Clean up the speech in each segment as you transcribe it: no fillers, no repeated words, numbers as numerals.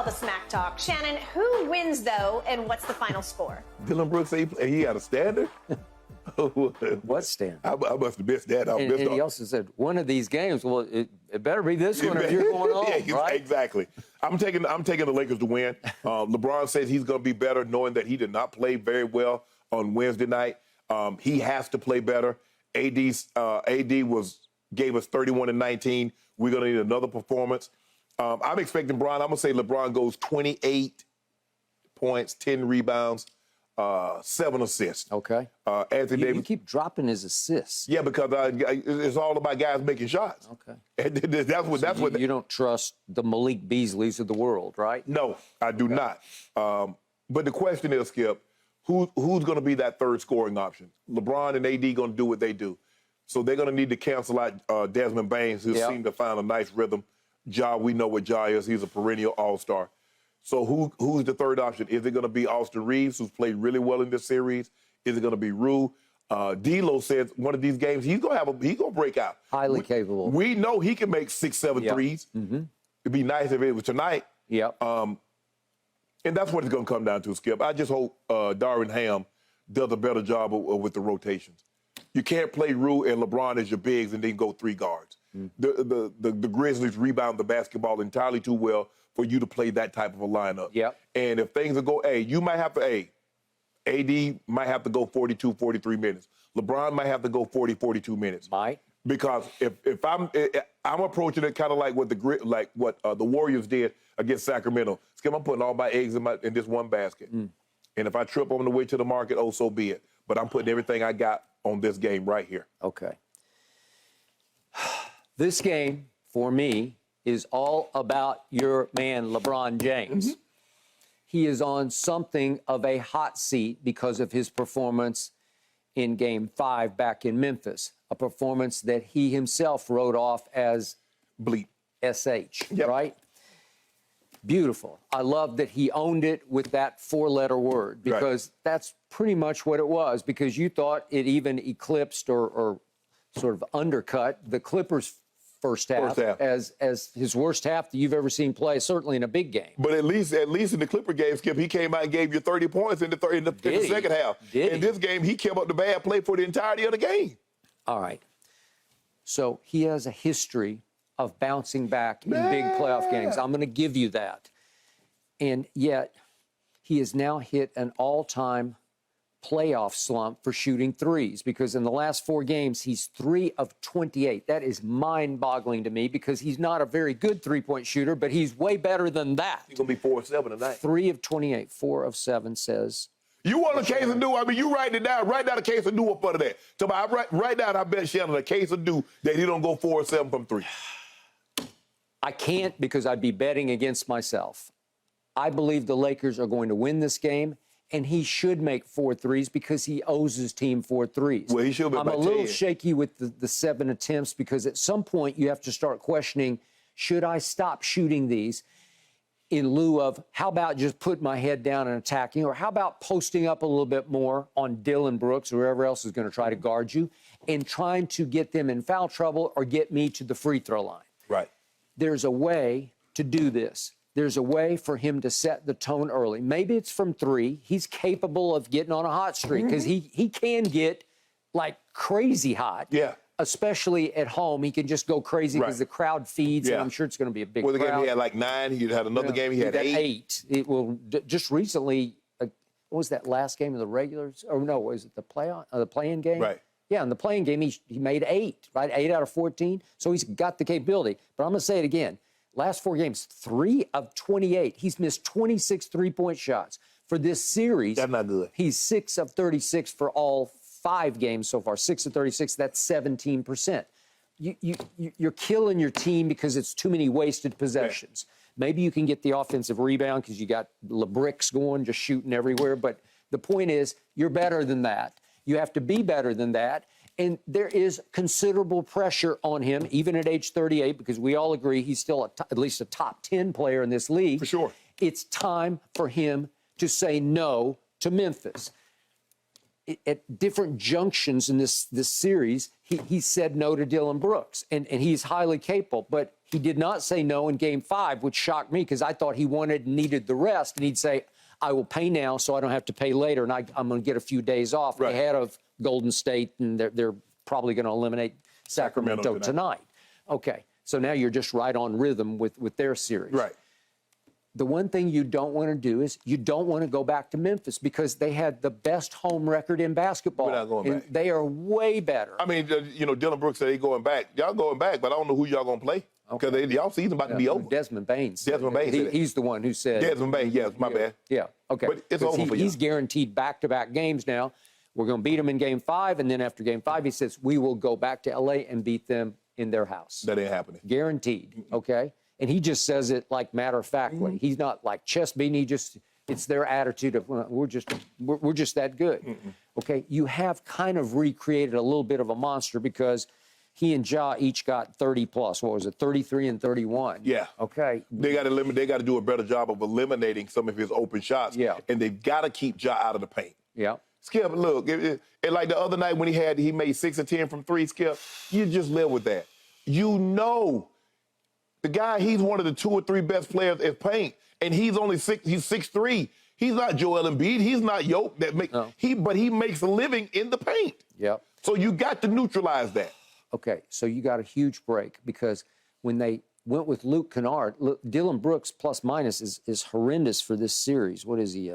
all the smack talk. Shannon, who wins, though, and what's the final score? Dillon Brooks, he had a standard? What standard? I must have missed that. And he also said, one of these games, well, it better be this one if you're going on, yeah, right? Exactly. I'm taking the Lakers to win. LeBron says he's going to be better, knowing that he did not play very well on Wednesday night. He has to play better. AD gave us 31 and 19. We're going to need another performance. I'm expecting I'm going to say LeBron goes 28 points, 10 rebounds, 7 assists. Okay. Anthony Davis. You keep dropping his assists. Yeah, because it's all about guys making shots. Okay. And that's what you don't trust the Malik Beasleys of the world, right? No, I do not. But the question is, Skip, who's going to be that third scoring option? LeBron and AD going to do what they do. So they're going to need to cancel out Desmond Bane, who seemed to find a nice rhythm. Ja, we know what Ja is. He's a perennial all-star. So who's the third option? Is it going to be Austin Reeves, who's played really well in this series? Is it going to be Rue? D'Lo says one of these games he's going to break out. Highly capable. We know he can make 6, 7 threes. Mm-hmm. It'd be nice if it was tonight. Yep. And that's what it's going to come down to, Skip. I just hope Darvin Ham does a better job with the rotations. You can't play Rue and LeBron as your bigs and then go 3 guards. Mm. The Grizzlies rebound the basketball entirely too well for you to play that type of a lineup. Yep. And if things will go, you might have to, AD might have to go 42, 43 minutes. LeBron might have to go 40, 42 minutes. Might. Because if I'm approaching it kind of like what the Warriors did against Sacramento. Skip, I'm putting all my eggs in this one basket. Mm. And if I trip on the way to the market, so be it. But I'm putting everything I got on this game right here. Okay. This game, for me, is all about your man, LeBron James. Mm-hmm. He is on something of a hot seat because of his performance in Game 5 back in Memphis, a performance that he himself wrote off as bleep. SH, right? Beautiful. I love that he owned it with that 4-letter word because that's pretty much what it was, because you thought it even eclipsed or sort of undercut the Clippers' first half. As his worst half that you've ever seen play, certainly in a big game. But at least in the Clipper game, Skip, he came out and gave you 30 points in the second half. In this game, he kept up the bad play for the entirety of the game. All right. So he has a history of bouncing back in big playoff games. I'm going to give you that. And yet, he has now hit an all-time playoff slump for shooting threes, because in the last 4 games, he's 3 of 28. That is mind-boggling to me, because he's not a very good three-point shooter, but he's way better than that. He's going to be 4 of 7 tonight. 3 of 28, 4 of 7 says. You want a case of do? I mean, you write it down. Write down a case of do up under that. So I write down, I bet Shannon, a case of do that he don't go 4 of 7 from 3. I can't, because I'd be betting against myself. I believe the Lakers are going to win this game, and he should make 4 threes because he owes his team 4 threes. Well, he should be. I'm a little shaky with the 7 attempts, because at some point you have to start questioning, should I stop shooting these in lieu of, how about just put my head down and attacking, or how about posting up a little bit more on Dillon Brooks or whoever else is going to try to guard you and trying to get them in foul trouble or get me to the free throw line. Right. There's a way to do this. There's a way for him to set the tone early. Maybe it's from 3. He's capable of getting on a hot streak, because he can get, like, crazy hot. Yeah. Especially at home. He can just go crazy because the crowd feeds, and I'm sure it's going to be a big crowd. The game he had like 9. He had another game he had 8. Just recently, what was that last game of the regulars? Or no, was it the play-in game? Right. Yeah, in the play-in game, he made 8, right? 8 out of 14. So he's got the capability. But I'm going to say it again. Last 4 games, 3 of 28. He's missed 26 3-point shots. For this series, that's not good. He's 6 of 36 for all 5 games so far. 6 of 36, that's 17%. You're killing your team because it's too many wasted possessions. Maybe you can get the offensive rebound because you got LeBricks going, just shooting everywhere. But the point is, you're better than that. You have to be better than that. And there is considerable pressure on him, even at age 38, because we all agree he's still at least a top 10 player in this league. For sure. It's time for him to say no to Memphis. at different junctions in this series, he said no to Dillon Brooks, and he's highly capable. But he did not say no in Game 5, which shocked me because I thought he wanted and needed the rest, and he'd say, I will pay now so I don't have to pay later, and I'm going to get a few days off ahead of Golden State, and they're probably going to eliminate Sacramento tonight. Okay, so now you're just right on rhythm with their series. Right. The one thing you don't want to do is you don't want to go back to Memphis because they had the best home record in basketball. We're not going back. They are way better. I mean, Dillon Brooks said they going back. Y'all going back, but I don't know who y'all going to play because y'all season about to be over. Desmond Bane. Desmond Bane. He's the one who said. Desmond Bane, yes, my bad. Yeah, okay. But it's over for you. He's guaranteed back-to-back games now. We're going to beat them in Game 5, and then after Game 5, he says, we will go back to L.A. and beat them in their house. That ain't happening. Guaranteed, okay? And he just says it like matter-of-factly. He's not like chest beating. It's their attitude of, well, we're just that good, okay? You have kind of recreated a little bit of a monster because he and Ja each got 30-plus. What was it, 33 and 31? Yeah. Okay. They got to do a better job of eliminating some of his open shots. Yeah. And they've got to keep Ja out of the paint. Yeah. Skip, look, and like the other night when he made 6 and 10 from 3, Skip, you just live with that. You know, the guy, he's one of the 2 or 3 best players at paint, and he's only 6'3". He's not Joel Embiid. He's not Yoke. But he makes a living in the paint. Yep. So you got to neutralize that. Okay, so you got a huge break because when they went with Luke Kennard, Dillon Brooks plus minus is horrendous for this series. What is he?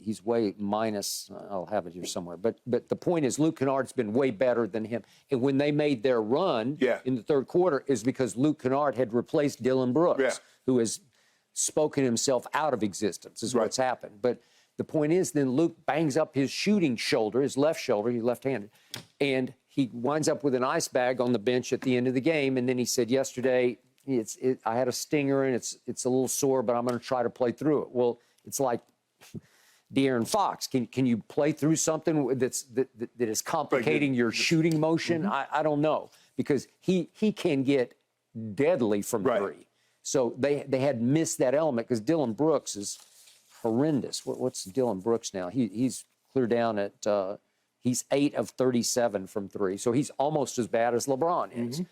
He's way minus. I'll have it here somewhere. But the point is, Luke Kennard's been way better than him. And when they made their run in the third quarter, is because Luke Kennard had replaced Dillon Brooks, who has spoken himself out of existence. Is what's happened. But the point is, then Luke bangs up his shooting shoulder, his left shoulder. He's left-handed, and he winds up with an ice bag on the bench at the end of the game. And then he said yesterday, I had a stinger and it's a little sore, but I'm going to try to play through it. Well, it's like De'Aaron Fox. Can you play through something that is complicating your shooting motion? I don't know, because he can get deadly from 3. So they had missed that element because Dillon Brooks is horrendous. What's Dillon Brooks now? He's clear down at he's 8 of 37 from 3. So he's almost as bad as LeBron is.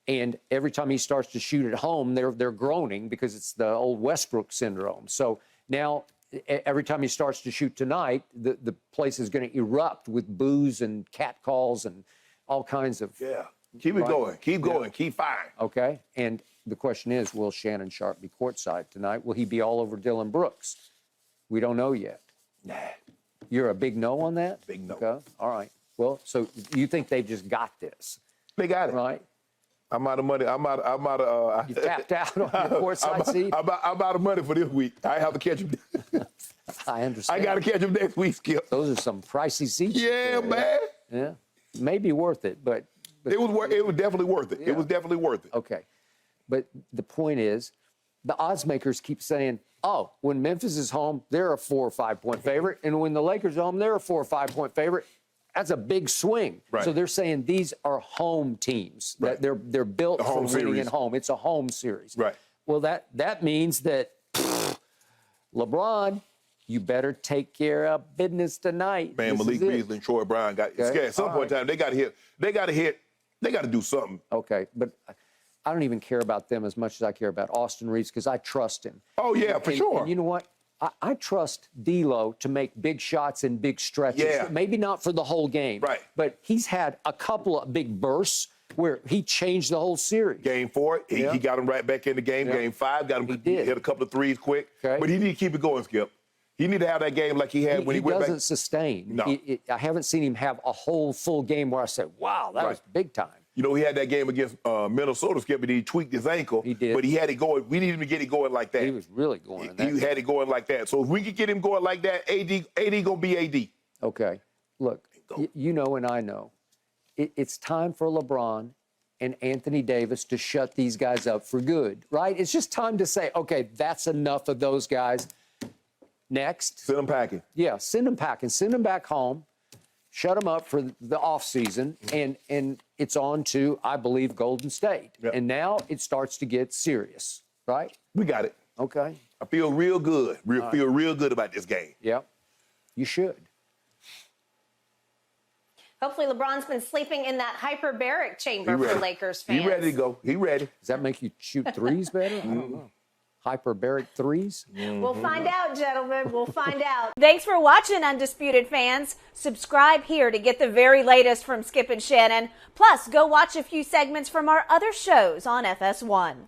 And every time he starts to shoot at home, they're groaning because it's the old Westbrook syndrome. So now every time he starts to shoot tonight, the place is going to erupt with boos and catcalls and all kinds of. Yeah. Keep it going. Keep going. Keep firing. Okay. And the question is, will Shannon Sharpe be courtside tonight? Will he be all over Dillon Brooks? We don't know yet. Nah. You're a big no on that? Big no. Okay. All right. Well, so you think they've just got this? They got it. Right. I'm out of money. You tapped out on your courtside seat? I'm out of money for this week. I have to catch him. I understand. I got to catch him next week, Skip. Those are some pricey seats. Yeah, man. Yeah. Maybe worth it, but it was definitely worth it. Yeah. It was definitely worth it. Okay. But the point is, the odds makers keep saying, oh, when Memphis is home, they're a 4 or 5 point favorite. And when the Lakers are home, they're a 4 or 5 point favorite. That's a big swing. Right. So they're saying these are home teams. Right. They're built for winning at home. It's a home series. Right. Well, that means that LeBron, you better take care of business tonight. Man, Malik Beasley and Troy Brown got at some point in time, they got to hit. They got to do something. Okay, but I don't even care about them as much as I care about Austin Reeves because I trust him. Oh, yeah, for sure. And you know what? I trust D'Lo to make big shots in big stretches. Yeah. Maybe not for the whole game. Right. But he's had a couple of big bursts where he changed the whole series. Game 4, he got him right back in the game. Yeah. Game 5, got him hit a couple of threes quick. Okay. But he need to keep it going, Skip. He need to have that game like he had when he went back. He doesn't sustain. No. I haven't seen him have a whole full game where I said, wow, that was big time. You know, he had that game against Minnesota, Skip, and he tweaked his ankle. He did. But he had it going. We needed him to get it going like that. He was really going in that. He had it going like that. So if we could get him going like that, AD going to be AD. Okay. Look, you know and I know. It's time for LeBron and Anthony Davis to shut these guys up for good, right? It's just time to say, okay, that's enough of those guys. Next. Send them packing. Yeah, send them packing. Send them back home. Shut them up for the offseason, and it's on to, I believe, Golden State. Yep. And now it starts to get serious, right? We got it. Okay. I feel real good. Feel real good about this game. Yep. You should. Hopefully LeBron's been sleeping in that hyperbaric chamber for Lakers fans. He ready to go. He ready. Does that make you shoot threes better? I don't know. Hyperbaric threes? We'll find out, gentlemen. We'll find out. Thanks for watching, Undisputed fans. Subscribe here to get the very latest from Skip and Shannon. Plus, go watch a few segments from our other shows on FS1.